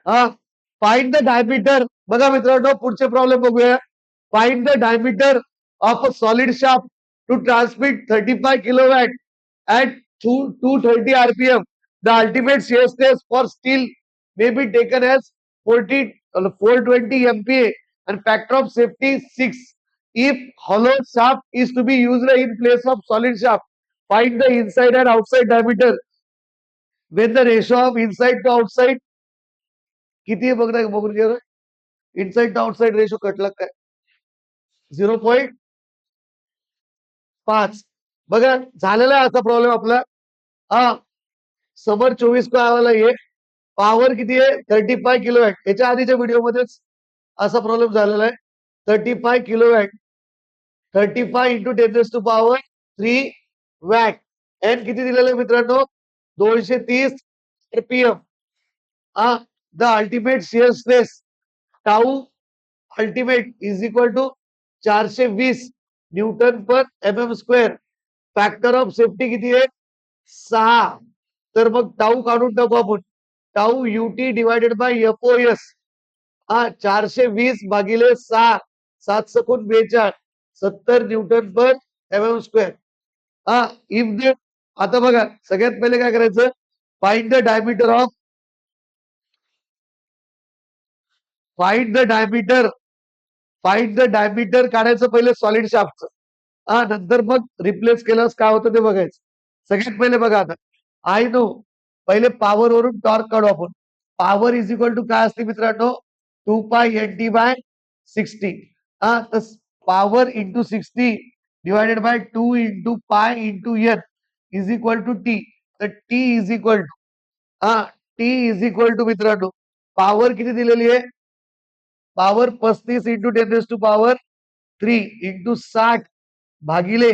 हा, find the diameter. बघा मित्रांनो, पुढचे प्रॉब्लेम बघूया. Find the diameter of a solid shaft to transmit 35 kilowatt at 230 rpm. The ultimate shear stress for steel may be taken as 420 MPa and factor of safety 6. If hollow shaft is to be used in place of solid shaft, find the inside and outside diameter when the ratio of inside to outside किती आहे बघ, बघून घ्या. Inside to outside ratio कटला काय? 0.5. बघा, झालेला आहे असा प्रॉब्लेम आपला. हा, समर 24 को आवाला ये पॉवर किती आहे? 35 किलोवॅट. याच्या आधीच्या व्हिडिओमध्येच असा प्रॉब्लेम झालेला आहे. 35 किलोवॅट, 35 इंटू 10⁻³ वॅट. एन किती दिलेलं आहे मित्रांनो? 230 rpm. The ultimate shear stress tau ultimate is equal to 420 newton per M square. Factor of safety किती आहे? 6. तर मग टाऊ काढून टाकू आपण. Tau UT divided by FOS. 420 भागिले 6, 7 सकून 42, 70 newton per M square. If they, आता बघा सगळ्यात पहिले काय करायचं? Find the diameter of, find the diameter, find the diameter काढायचं पहिले सॉलिड शाफ्टचं. नंतर मग रिप्लेस केल्यास काय होतं ते बघायचं. सगळ्यात पहिले बघा, आता आय नो, पहिले पॉवर वरून टॉर्क काढू आपण. पॉवर इज इक्वल टू काय असते मित्रांनो? 2π/60. तर power into 60 divided by 2 into pi into N is equal to T. तर टी इज इक्वल टू मित्रांनो, पॉवर किती दिलेली आहे? पॉवर 35 इंटू 10⁻³ इंटू 60 भागिले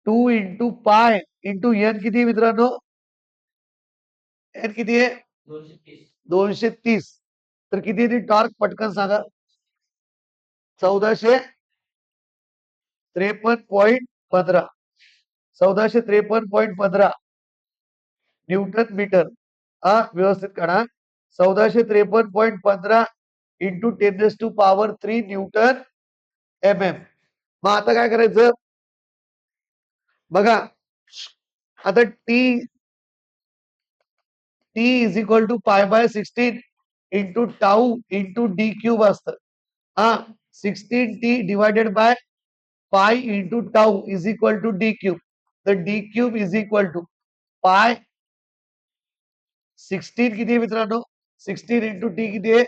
2 इंटू पाय इंटू एन किती मित्रांनो? एन किती आहे? 230. तर किती ती टॉर्क पटकन सांगा? 1453.15. 1453.15 न्यूटन मीटर. व्यवस्थित काढा. 1453.15 इंटू 10⁻³ न्यूटन एम एम. मग आता काय करायचं बघा. आता T is equal to π/16 into tau into D cube असतं. 16t divided by pi into tau is equal to D cube. तर D cube is equal to pi 16 किती आहे मित्रांनो? 16 इंटू टी किती आहे?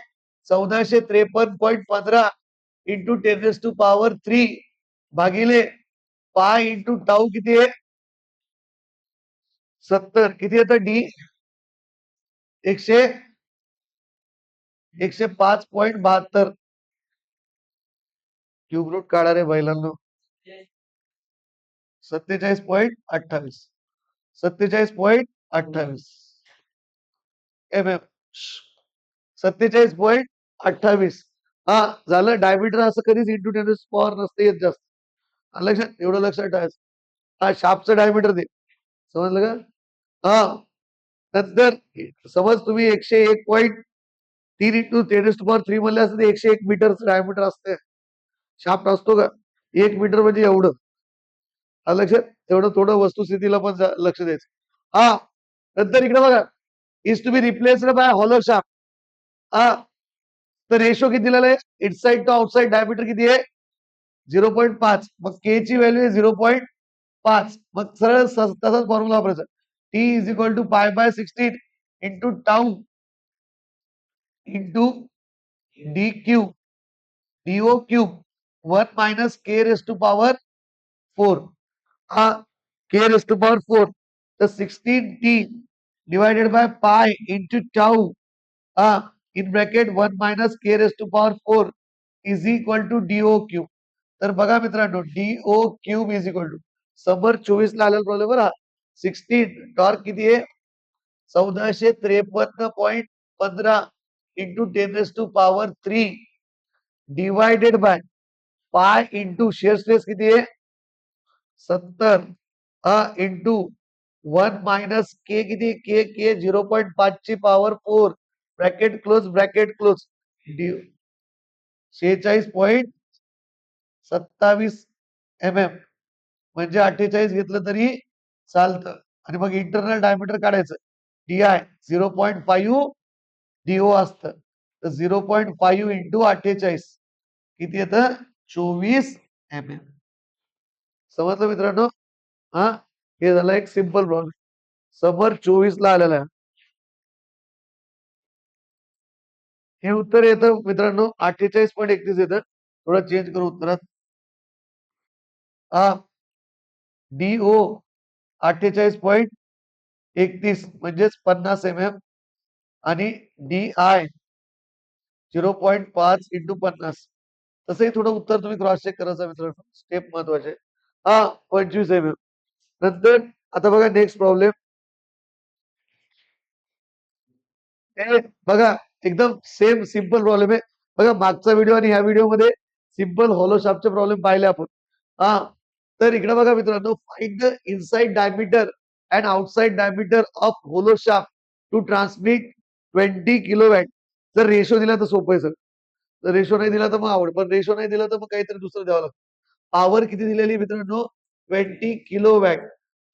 1453.15 इंटू 10⁻³ भागिले पाय इंटू टाऊ किती आहे? 70. किती येतं? डी 105.72. क्यूब रूट काढा रे बैलांनो. 47.28. 47.28 एम एम. 47.28. झालं. डायमीटर असं कधीच इंटू 10⁻³ नसते येत जास्त. लक्षात, एवढं लक्षात ठेवायचं. शाफ्टचं डायमीटर दे. समजलं का? नंतर समज तुम्ही 101.3 इंटू 10⁻³ म्हणले असते, 101 मीटरचं डायमीटर असते. शाफ्ट असतो का? 1 मीटर म्हणजे एवढं. लक्षात, एवढं थोडं वस्तुस्थितीला पण लक्ष द्यायचं. नंतर इकडे बघा, is to be replaced by hollow shaft. तर रेशो किती दिलेला आहे? इनसाइड टू आउटसाइड डायमीटर किती आहे? 0.5. मग के ची व्हॅल्यू आहे 0.5. मग सरळ तसाच फॉर्म्युला वापरायचा. T is equal to π/16 into tau into D cube DO cube 1 minus K raise to power 4. K raise to power 4. तर 16t divided by pi into tau in bracket 1 minus K raise to power 4 is equal to DO cube. तर बघा मित्रांनो, DO cube is equal to समर 24 ला आलेला problem बरं. 16 torque किती आहे? 1453.15 into 10⁻³ divided by pi into share stress किती आहे? 70 इंटू 1 मायनस के किती? के 0.5 ची power 4 bracket close, bracket close. 46.27 म्हणजे 48 घेतलं तरी चालतं. आणि मग इंटरनल डायमीटर काढायचं. DI 0.5 DO असतं. तर 0.5 इंटू 48 किती येतं? 24 समजलं मित्रांनो? हा, हे झालं एक सिंपल प्रॉब्लेम. समर 24 ला आलेला आहे. हे उत्तर येतं मित्रांनो 48.31 येतं. थोडं चेंज करू उत्तरात. हा, DO 48.31 म्हणजेच 50 आणि DI 0.5 इंटू 50. तसंही थोडं उत्तर तुम्ही क्रॉस चेक करायचं मित्रांनो. स्टेप महत्वाचे. हा, 25 नंतर आता बघा नेक्स्ट प्रॉब्लेम. हे बघा एकदम सेम सिंपल प्रॉब्लेम आहे. बघा मागचा व्हिडिओ आणि ह्या व्हिडिओ मध्ये सिंपल हॉलो शाफ्टचे प्रॉब्लेम पाहिले आपण. हा, तर इकडे बघा मित्रांनो, find the inside diameter and outside diameter of hollow shaft to transmit 20 kilowatt. जर रेशो दिला तर सोपं आहे सर. जर रेशो नाही दिला तर मग आवड, पण रेशो नाही दिला तर मग काहीतरी दुसरं द्यावं लागतं. पॉवर किती दिलेली मित्रांनो? 20 किलोवॅट.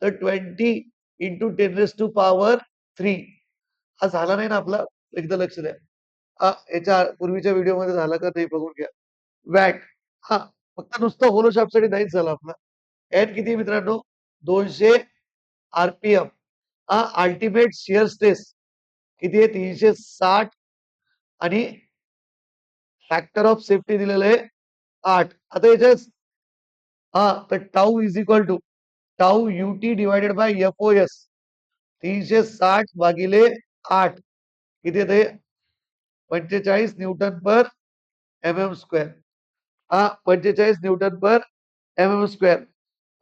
तर 20 इंटू 10⁻³ हा झाला नाही ना आपला? एकदा लक्ष द्या. याच्या पूर्वीच्या व्हिडिओ मध्ये झाला का नाही बघून घ्या. वॅट. हा, फक्त नुसतं होलो शाफ्टसाठी नाहीच झाला आपला. एन किती मित्रांनो? 200 RPM. अल्टिमेट शिअर स्ट्रेस किती आहे? 360 आणि फॅक्टर ऑफ सेफ्टी दिलेलं आहे 8. आता याच्यात तर tau is equal to tau UT divided by FOS 360 भागिले 8 किती येते? 45 Newton per MM². 45 Newton per MM².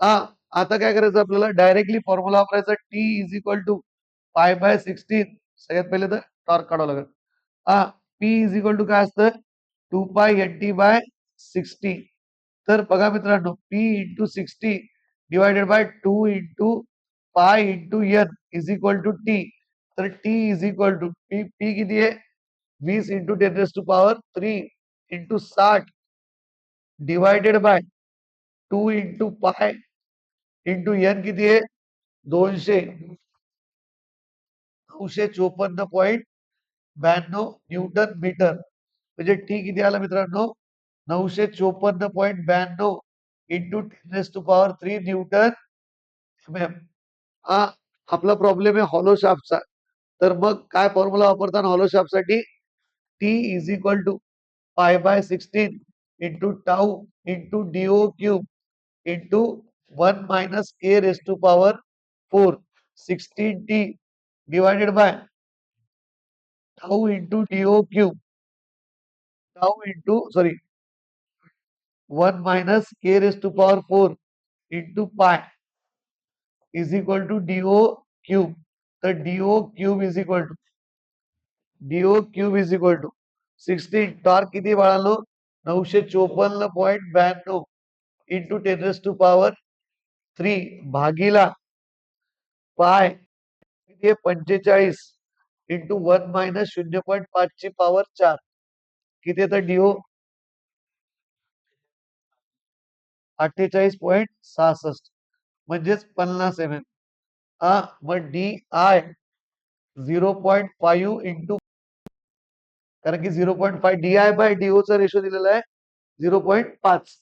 हा, आता काय करायचं आपल्याला? डायरेक्टली फॉर्म्युला वापरायचा. T is equal to π/16. सगळ्यात पहिले तर टॉर्क काढावं लागेल. P इज इक्वल टू काय असतं? 2π/NT/60. तर बघा मित्रांनो, P into 60 divided by 2 into pi into N is equal to T. तर T is equal to P किती आहे? 20 into 10⁻³ into 60 divided by 2 into pi into N किती आहे? 200 954.92 न्यूटन मीटर. म्हणजे टी किती आला मित्रांनो? 954.92 इंटू 10⁻³ न्यूटन MM. हा, आपला प्रॉब्लेम आहे हॉलो शाफ्टचा. तर मग काय फॉर्म्युला वापरताना हॉलो शाफ्टसाठी? T is equal to π/16 into tau into DO³ into 1 minus K⁻⁴ 16T divided by tau into DO³ tau into sorry 1 minus K⁻⁴ into pi is equal to DO³. तर DO³ is equal to 16. Torque किती बाळालो? 954.92 into 10⁻³ भागीला पाय किती आहे? 45 into 1 minus 0.5 ची power 4 किती येतं? DO 48.66 म्हणजेच 50 MM. मग DI 0.5 इंटू, कारण की 0.5 DI/DO चा रेशो दिलेला आहे 0.5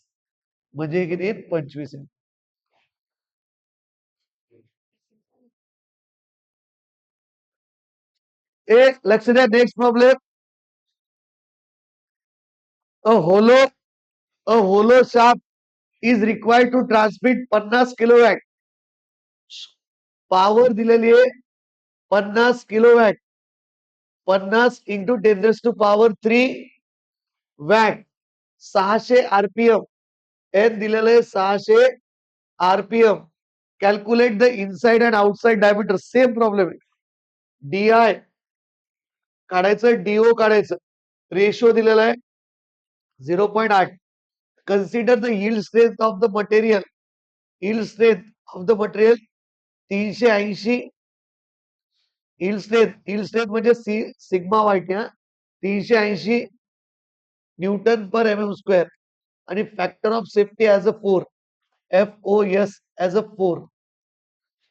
म्हणजे किती? 25 MM. लक्ष द्या. Next problem. A hollow shaft is required to transmit 50 kilowatt. Power दिलेली आहे 50 kilowatt. 50 into 10⁻³ watt. 600 RPM. N दिलेलं आहे 600 RPM. Calculate the inside and outside diameter. Same problem आहे. DI काढायचं, DO काढायचं. रेशो दिलेला आहे 0.8. Consider the yield strength of the material. Yield strength of the material 380 yield strength म्हणजे sigma Y 380 newton per mm² आणि factor of safety as a 4 FOS as a 4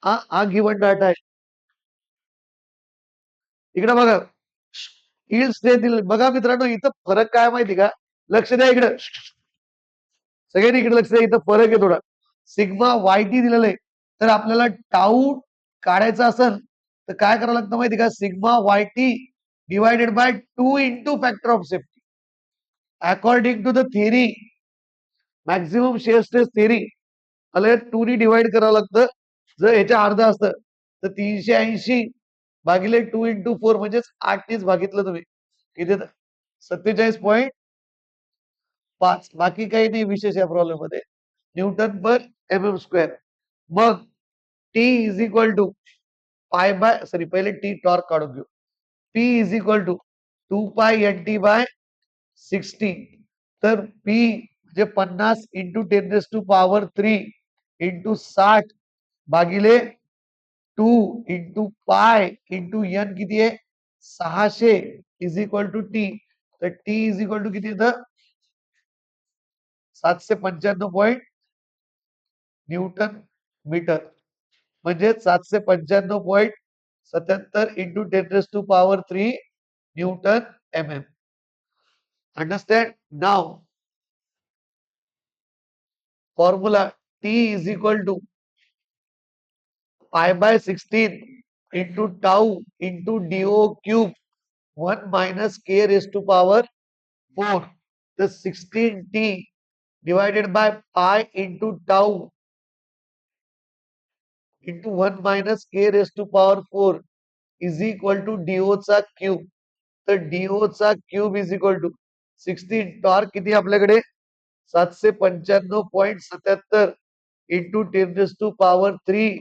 हा given data आहे. इकडे बघा yield strength बघा मित्रांनो, इथं फरक काय माहिती का? लक्ष द्या इकडे, सगळ्यांनी इकडे लक्ष द्या, इथं फरक आहे थोडा. सिग्मा वायटी दिलेलं आहे, तर आपल्याला टाऊ काढायचा असेल तर काय करावं लागतं माहिती का? Sigma YT divided by 2 into factor of safety according to the theory, maximum shear stress theory. मला 2 ने डिवाइड करावं लागतं. जर ह्याच्या अर्ध असतं तर 380 भागिले 2 इंटू 4 म्हणजेच 8 भागितलं तुम्ही किती? 47.5. बाकी काही नाही विशेष या प्रॉब्लेम मध्ये. Newton per mm². मग T is equal to pi by पहिले टी टॉर्क काढून घेऊ. P is equal to 2π/NT/60. तर पी म्हणजे 50 इंटू 10⁻³ इंटू 60 भागिले 2 इंटू पाय इंटू n किती आहे? 600 इज इक्वल टू टी. तर टी इज इक्वल टू किती येतं? 795 न्यूटन मीटर. म्हणजे 795.77 इंटू 10⁻³ न्यूटन mm. अंडरस्टँड? नाव formula T is equal to π/16 into tau into DO³ 1 - k⁻⁴. तर 16T divided by pi into tau into 1 - k⁻⁴ is equal to DO चा cube. तर DO चा cube is equal to 16. Torque किती आपल्याकडे? 795.77 into 10⁻³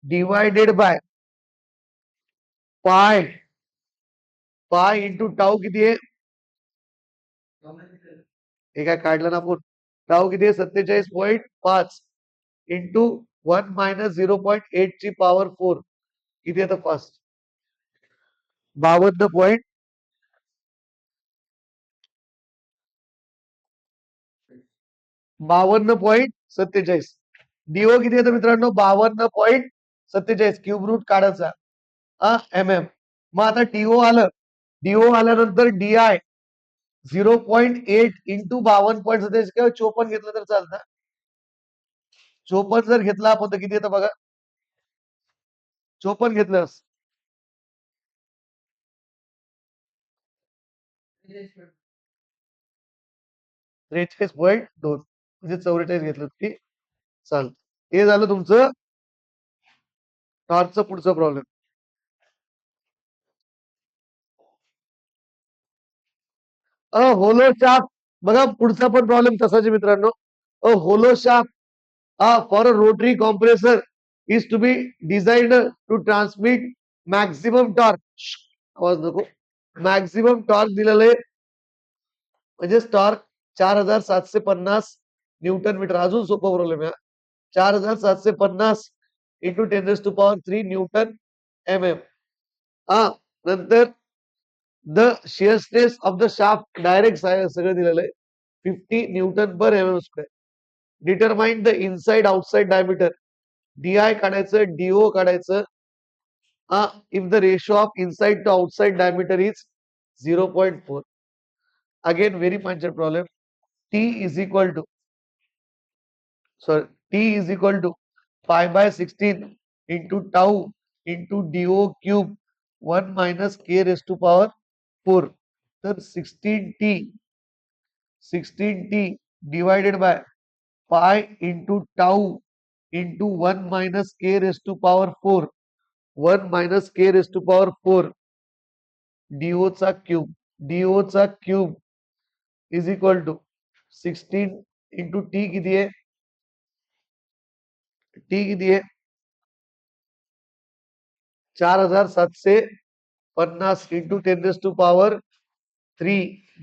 divided by पाय. पाय into tau किती आहे? हे काय काढलं ना आपण? टाऊ किती आहे? 47.5 इंटू 1 - 0.8⁴ किती येतं? फास्ट 52.47. डीओ किती येतं मित्रांनो? 52.47. क्यूब रूट काढायचा MM. मग आता टीओ आलं. डीओ आल्यानंतर DI 0.8 इंटू 52.47 किंवा 54 घेतलं तर चालतं. 54 जर घेतला आपण तर किती येतं बघा? 54 घेतलं 43.2 म्हणजे 44 घेतलं की चालतं. हे झालं तुमचं टॉर्चचं पुढचं प्रॉब्लेम. होलो शाफ्ट बघा, पुढचा पण प्रॉब्लेम तसाच आहे मित्रांनो. Hollow shaft for a rotary compressor is to be designed to transmit maximum torque. आवाज नको. मॅक्झिमम टॉर्क दिलेलं आहे म्हणजे टॉर्क 4750 न्यूटन मीटर. अजून सोपा प्रॉब्लेम आहे. 4750 इंटू 10⁻³ न्यूटन MM. नंतर the shear stress of the shaft direct सगळं दिलेलं आहे 50 newton per mm². Determine the inside outside diameter. DI काढायचं, DO काढायचं. If the ratio of inside to outside diameter is 0.4. Again very puncher problem. T is equal to π/16 into tau into DO³ 1 - k⁻⁴. तर 16T divided by pi into tau into 1 - k⁻⁴. 1 - k⁻⁴ DO चा cube is equal to 16 into T किती आहे? T किती आहे? 4750 into 10⁻³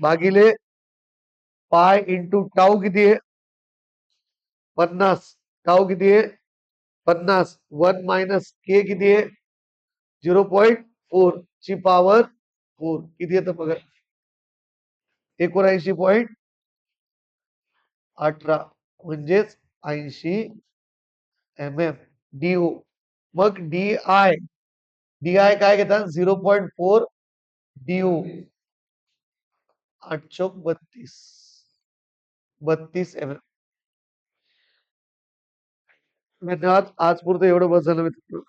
भागिले पाय into tau किती आहे? 50. टाऊ किती आहे? 50. 1 - k किती आहे? 0.4. 4 ची पॉवर 4 किती येतं बघा 79.18 म्हणजेच 80 mm DO मग DI काय घेतात 0.4 DO 8 चौक 32 mm धन्यवाद आज पुरतं एवढं बस झालं मित्रांनो